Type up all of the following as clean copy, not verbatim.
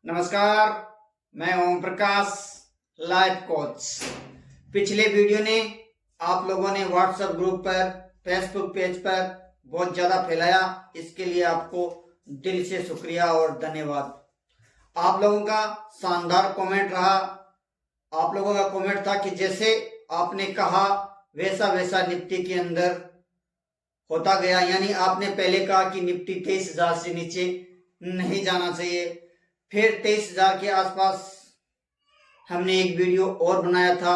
नमस्कार, मैं Om Prakash, life coach. पिछले वीडियो ने आप लोगों ने व्हाट्सएप ग्रुप पर, फेसबुक पेज पर बहुत ज़्यादा फैलाया, इसके लिए आपको दिल से शुक्रिया और धन्यवाद। आप लोगों का शानदार कमेंट रहा। आप लोगों का कमेंट था कि जैसे आपने कहा वैसा वैसा निफ्टी के अंदर होता गया। यानी आपने पहले कहा कि निफ्टी 23,000 से नीचे नहीं जाना चाहिए, फिर 23,000 के आसपास हमने एक वीडियो और बनाया था,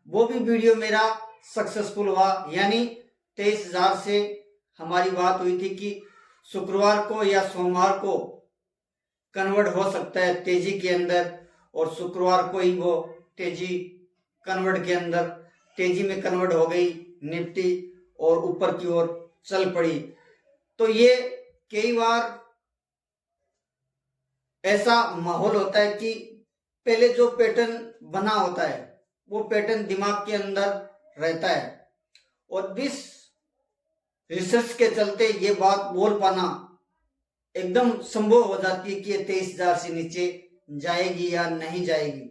वो भी वीडियो मेरा सक्सेसफुल हुआ। यानी 23,000 से हमारी बात हुई थी कि शुक्रवार को या सोमवार को कन्वर्ट हो सकता है तेजी के अंदर, और शुक्रवार को ही वो तेजी कन्वर्ट के अंदर तेजी में कन्वर्ट हो गई निफ्टी और ऊपर की ओर चल पड़ी। तो ये कई बार ऐसा माहौल होता है कि पहले जो पैटर्न बना होता है वो पैटर्न दिमाग के अंदर रहता है, और इस रिसर्च के चलते ये बात बोल पाना एकदम संभव हो जाती है कि ये 23,000 से नीचे जाएगी या नहीं जाएगी।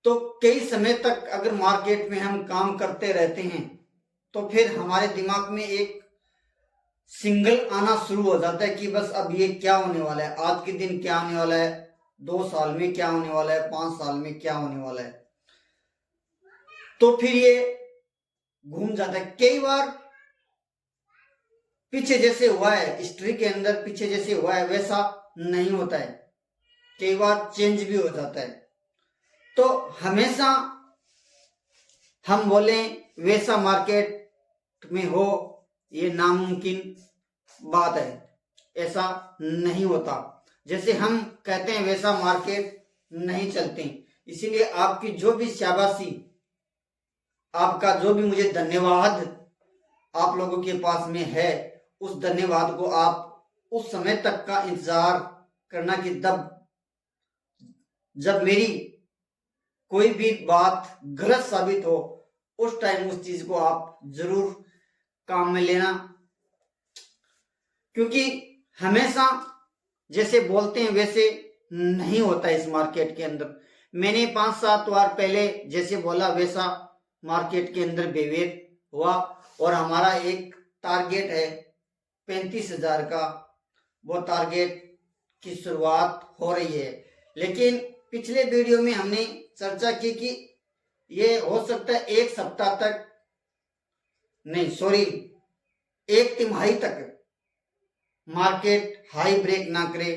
तो कई समय तक अगर मार्केट में हम काम करते रहते हैं तो फिर हमारे दिमाग में एक सिंगल आना शुरू हो जाता है कि बस अब ये क्या होने वाला है, आज के दिन क्या होने वाला है, 2 साल में क्या होने वाला है, 5 साल में क्या होने वाला है। तो फिर ये घूम जाता है। कई बार पीछे जैसे हुआ है हिस्ट्री के अंदर, पीछे जैसे हुआ है वैसा नहीं होता है, कई बार चेंज भी हो जाता है। तो हमेशा हम बोले वैसा मार्केट में हो, ये नामुमकिन बात है, ऐसा नहीं होता। जैसे हम कहते हैं वैसा मार्केट नहीं चलते। इसीलिए आपकी जो भी शाबाशी, आपका जो भी मुझे धन्यवाद आप लोगों के पास में है, उस धन्यवाद को आप उस समय तक का इंतजार करना कि जब मेरी कोई भी बात गलत साबित हो, उस टाइम उस चीज को आप जरूर काम में लेना। क्योंकि हमेशा जैसे बोलते हैं वैसे नहीं होता इस मार्केट के अंदर। मैंने 5-7 बार पहले जैसे बोला वैसा मार्केट के अंदर बिहेवियर हुआ, और हमारा एक टारगेट है 35,000 का, वो टारगेट की शुरुआत हो रही है। लेकिन पिछले वीडियो में हमने चर्चा की कि ये हो सकता है एक सप्ताह तक नहीं, सॉरी, 1 तिमाही तक मार्केट हाई ब्रेक ना करे।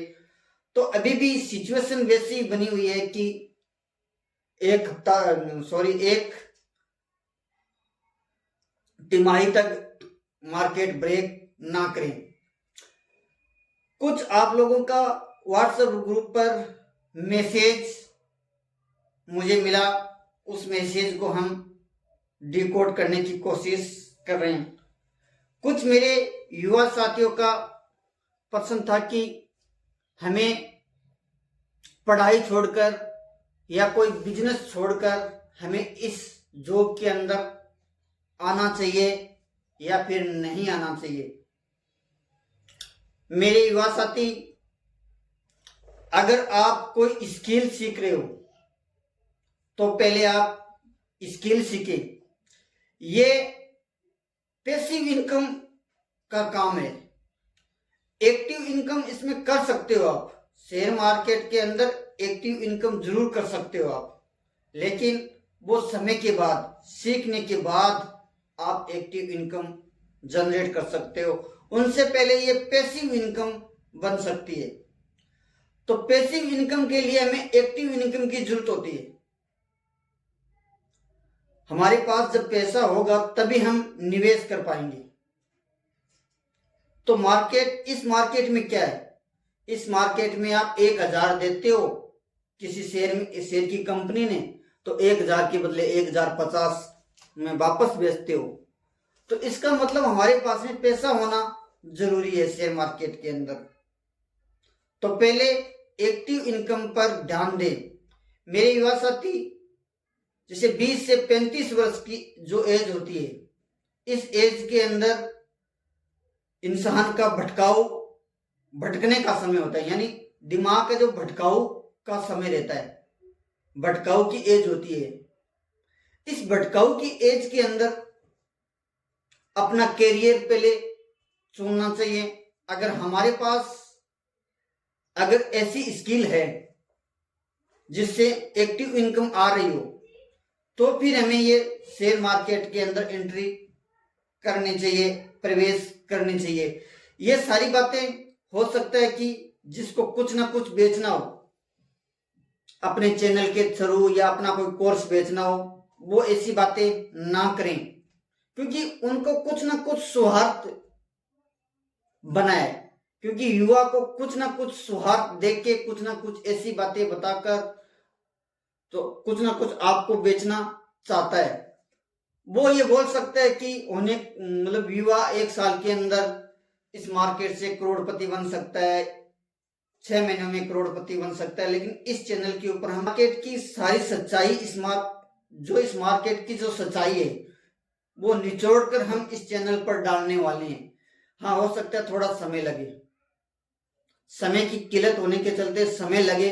तो अभी भी सिचुएशन वैसी बनी हुई है कि एक तिमाही तक मार्केट ब्रेक ना करे। कुछ आप लोगों का व्हाट्सएप ग्रुप पर मैसेज मुझे मिला, उस मैसेज को हम डिकोड करने की कोशिश कर रहे हैं। कुछ मेरे युवा साथियों का प्रश्न था कि हमें पढ़ाई छोड़कर या कोई बिजनेस छोड़कर हमें इस जॉब के अंदर आना चाहिए या फिर नहीं आना चाहिए। मेरे युवा साथी, अगर आप कोई स्किल सीख रहे हो तो पहले आप स्किल सीखे। ये पैसिव इनकम का काम है, एक्टिव इनकम इसमें कर सकते हो आप। शेयर मार्केट के अंदर एक्टिव इनकम जरूर कर सकते हो आप, लेकिन वो समय के बाद, सीखने के बाद आप एक्टिव इनकम जनरेट कर सकते हो। उनसे पहले ये पैसिव इनकम बन सकती है। तो पैसिव इनकम के लिए हमें एक्टिव इनकम की जरूरत होती है। हमारे पास जब पैसा होगा तभी हम निवेश कर पाएंगे। तो इस मार्केट में क्या है, इस मार्केट में आप 1,000 देते हो किसी शेयर की कंपनी ने, तो 1,000 के बदले 1,050 में वापस बेचते हो। तो इसका मतलब हमारे पास में पैसा होना जरूरी है शेयर मार्केट के अंदर। तो पहले एक्टिव इनकम पर ध्यान दें। मेरे युवा साथी, जैसे 20 से 35 वर्ष की जो एज होती है, इस एज के अंदर इंसान का भटकने का समय होता है। यानी दिमाग का जो भटकाऊ का समय रहता है, भटकाऊ की एज होती है, इस भटकाऊ की एज के अंदर अपना कैरियर पहले चुनना चाहिए। अगर हमारे पास अगर ऐसी स्किल है जिससे एक्टिव इनकम आ रही हो, तो फिर हमें ये शेयर मार्केट के अंदर एंट्री करनी चाहिए, प्रवेश करनी चाहिए। ये सारी बातें हो सकता है कि जिसको कुछ ना कुछ बेचना हो, अपने चैनल के थ्रू या अपना कोई कोर्स बेचना हो, वो ऐसी बातें ना करें, क्योंकि उनको कुछ ना कुछ स्वार्थ बनाए। क्योंकि युवा को कुछ ना कुछ स्वार्थ देख के कुछ ना कुछ ऐसी बातें बताकर तो कुछ ना कुछ आपको बेचना चाहता है। वो ये बोल सकता है कि उन्हें मतलब युवा 1 साल के अंदर इस मार्केट से करोड़पति बन सकता है, 6 महीनों में करोड़पति बन सकता है। लेकिन इस चैनल के ऊपर हम मार्केट की सारी सच्चाई, इस मार्केट की जो सच्चाई है वो निचोड़ कर हम इस चैनल पर डालने वाले हैं। हाँ, हो सकता है थोड़ा समय लगे, समय की किल्लत होने के चलते समय लगे,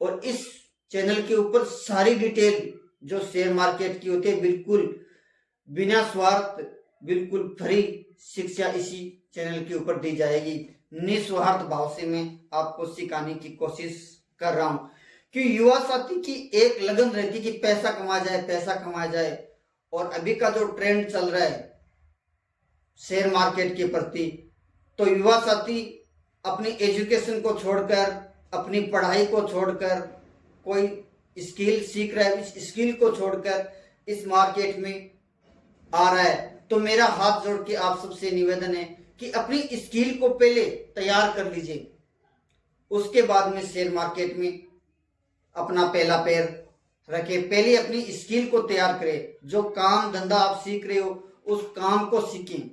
और इस चैनल के ऊपर सारी डिटेल जो शेयर मार्केट की होती है बिल्कुल बिना स्वार्थ, बिल्कुल फ्री शिक्षा इसी चैनल के ऊपर दी जाएगी। निस्वार्थ भाव से मैं आपको सिखाने की कोशिश कर रहा हूं कि युवा साथी की एक लगन रहती कि पैसा कमाया जाए, पैसा कमाया जाए। और अभी का जो ट्रेंड चल रहा है शेयर मार्केट के प्रति, तो युवा साथी अपनी एजुकेशन को छोड़कर, अपनी पढ़ाई को छोड़कर कोई स्किल सीख रहा है, इस स्किल को छोड़कर इस मार्केट में आ रहा है। तो मेरा हाथ जोड़ के आप सबसे निवेदन है कि अपनी स्किल को पहले तैयार कर लीजिए, उसके बाद में शेयर मार्केट में अपना पहला पैर रखे। पहले अपनी स्किल को तैयार करें, जो काम धंधा आप सीख रहे हो उस काम को सीखें,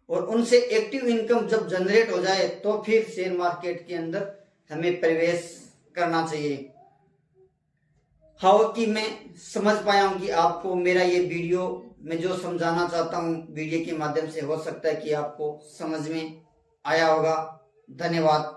और उनसे एक्टिव इनकम जब जनरेट हो जाए तो फिर शेयर मार्केट के अंदर हमें प्रवेश करना चाहिए। हाँ, कि मैं समझ पाया हूं कि आपको मेरा ये वीडियो मैं जो समझाना चाहता हूं वीडियो के माध्यम से, हो सकता है कि आपको समझ में आया होगा। धन्यवाद।